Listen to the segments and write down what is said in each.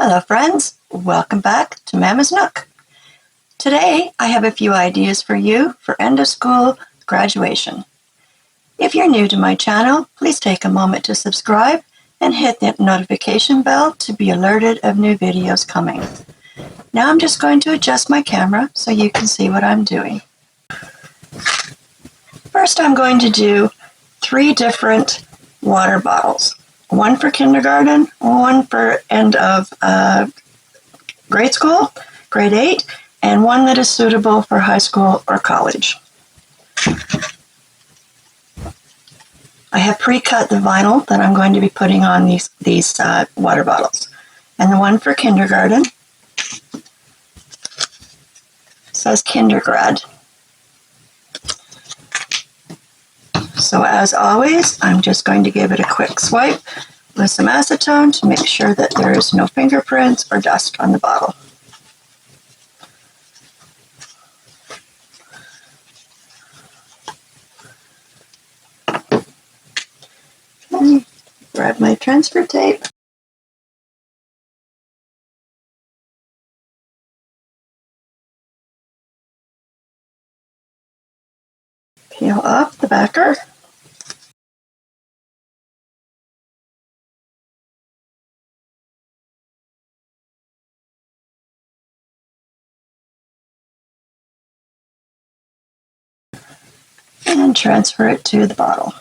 Hello friends, welcome back to Mama's Nook. Today I have a few ideas for you for end of school graduation. If you're new to my channel, please take a moment to subscribe and hit the notification bell to be alerted of new videos coming. Now I'm just going to adjust my camera so you can see what I'm doing. First I'm going to do 3 different water bottles. One for kindergarten, one for end of grade school, grade 8, and one that is suitable for high school or college. I have pre-cut the vinyl that I'm going to be putting on these water bottles. And the one for kindergarten says Grad. So as always, I'm just going to give it a quick swipe with some acetone to make sure that there is no fingerprints or dust on the bottle. Okay, grab my transfer tape. Peel off the backer. And transfer it to the bottle.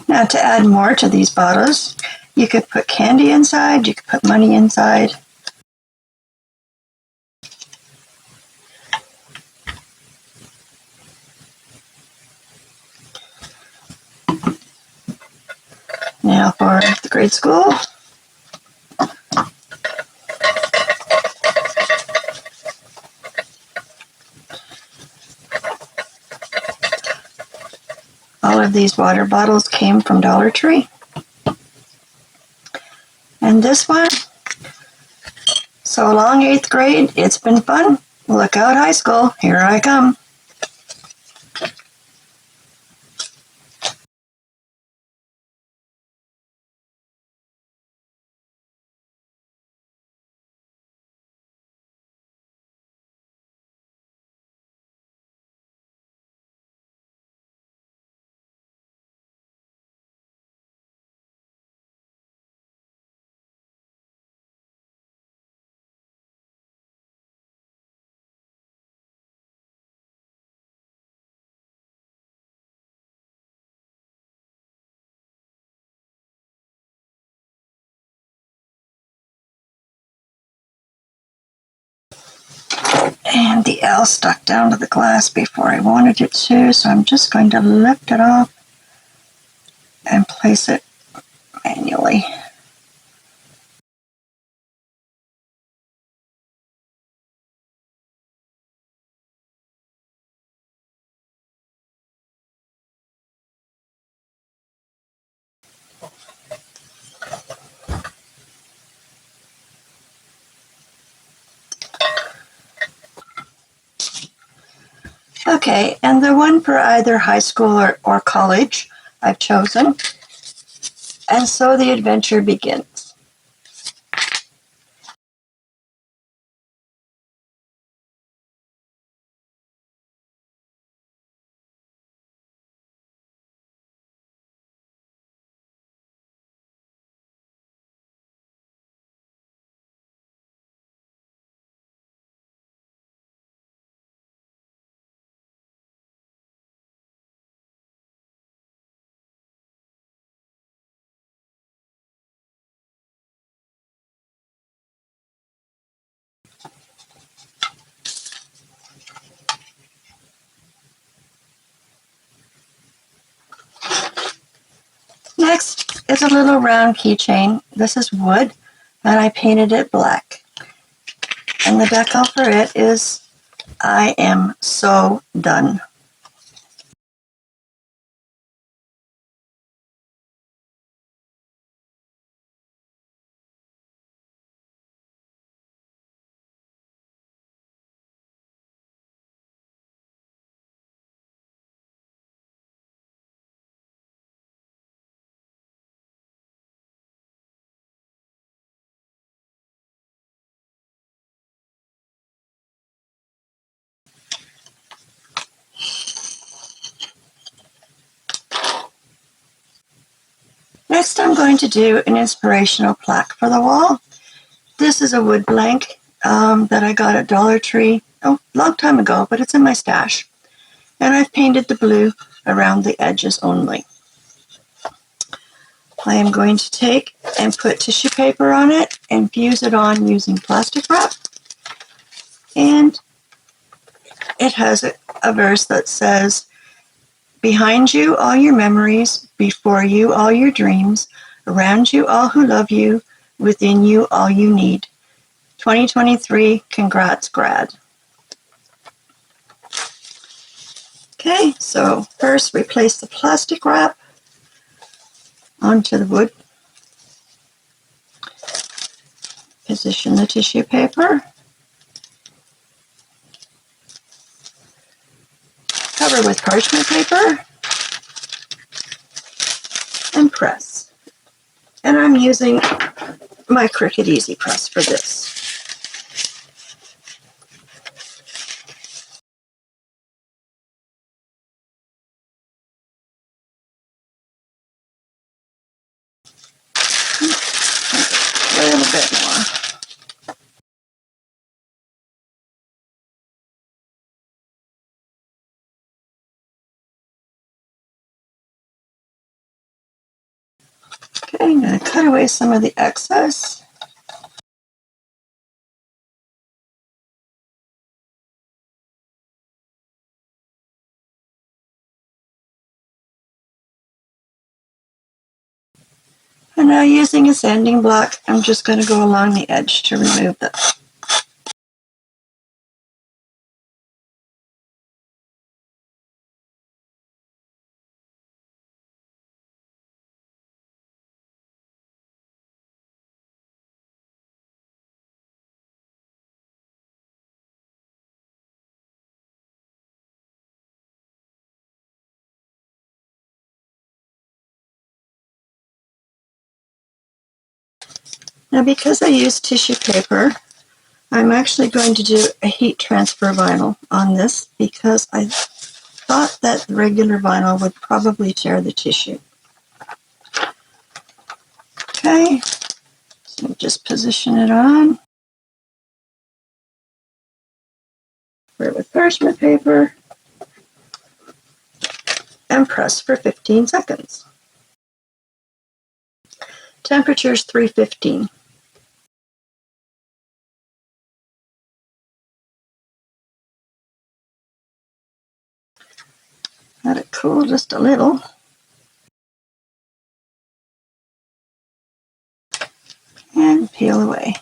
Now to add more to these bottles, you could put candy inside, you could put money inside. Now for the grade school. All of these water bottles came from Dollartree. And this one, so long 8th grade, it's been fun. Look out high school, here I come. And the L stuck down to the glass before I wanted it to, so I'm just going to lift it off and place it manually. Okay, and the one for either high school or college I've chosen. And so the adventure begins. Next is a little round keychain. This is wood, and I painted it black. And the decal for it is, I am so done. Next, I'm going to do an inspirational plaque for the wall. This is a wood blank that I got at Dollartree a long time ago, but it's in my stash. And I've painted the blue around the edges only. I am going to take and put tissue paper on it and fuse it on using plastic wrap. And it has a verse that says, "Behind you all your memories, before you all your dreams, around you all who love you, within you all you need. 2023, congrats, Grad." Okay, so first we place the plastic wrap onto the wood. Position the tissue paper. Cover with parchment paper. And press. And I'm using my Cricut Easy Press for this. A little bit more. Okay, I'm going to cut away some of the excess. And now using a sanding block, I'm just going to go along the edge to remove that. Now because I used tissue paper, I'm actually going to do a heat transfer vinyl on this because I thought that regular vinyl would probably tear the tissue. Okay, so just position it on. Cover it with parchment paper and press for 15 seconds. Temperature is 315. Let it cool just a little. And peel away.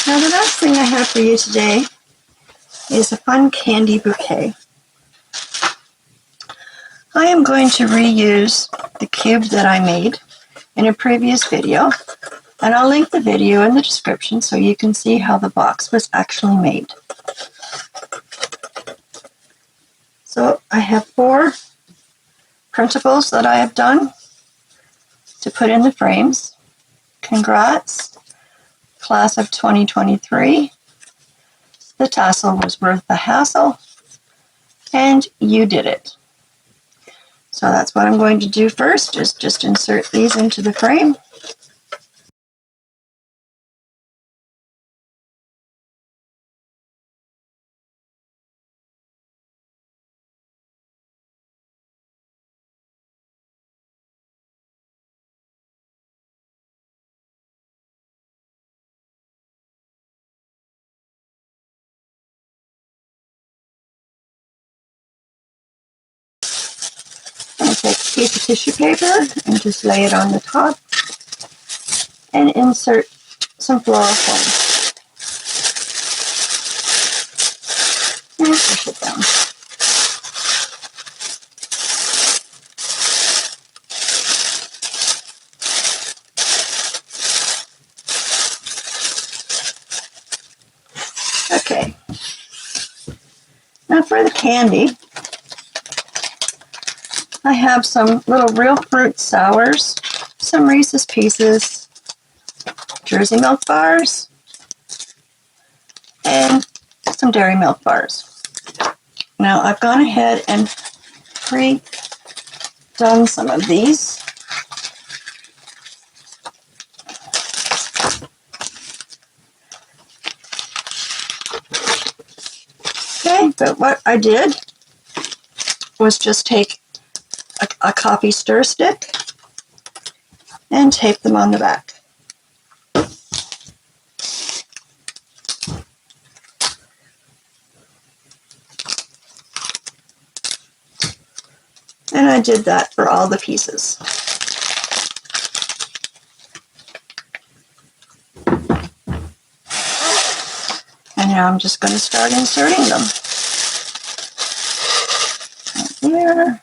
Now the last thing I have for you today is a fun candy bouquet. I am going to reuse the cube that I made in a previous video, and I'll link the video in the description so you can see how the box was actually made. So I have 4 printables that I have done to put in the frames. Congrats, class of 2023. The tassel was worth the hassle, and you did it. So that's what I'm going to do first, is just insert these into the frame. I'm going to take a piece of tissue paper and just lay it on the top. and insert some floral foam. And push it down. Okay. Now for the candy, I have some little real fruit sours, some Reese's Pieces, Jersey Milk bars, and some Dairy Milk bars. Now I've gone ahead and pre-done some of these. Okay, but what I did was just take a coffee stir stick and tape them on the back. And I did that for all the pieces. And now I'm just going to start inserting them. Right there.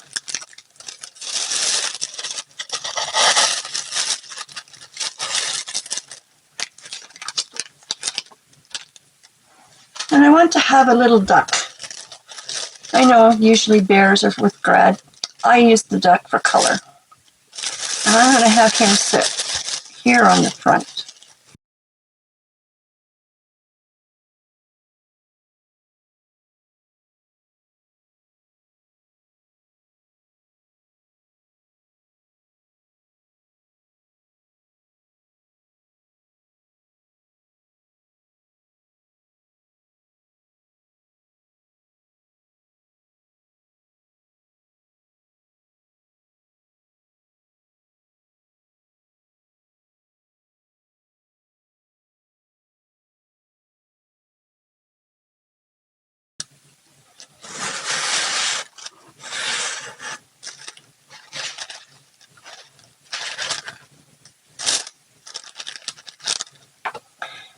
And I want to have a little duck. I know usually bears are with Grad. I use the duck for color. And I'm going to have him sit here on the front.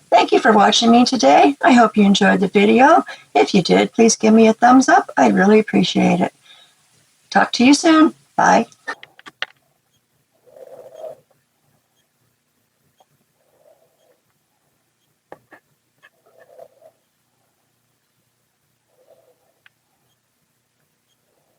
Thank you for watching me today. I hope you enjoyed the video. If you did, please give me a thumbs up. I'd really appreciate it. Talk to you soon. Bye.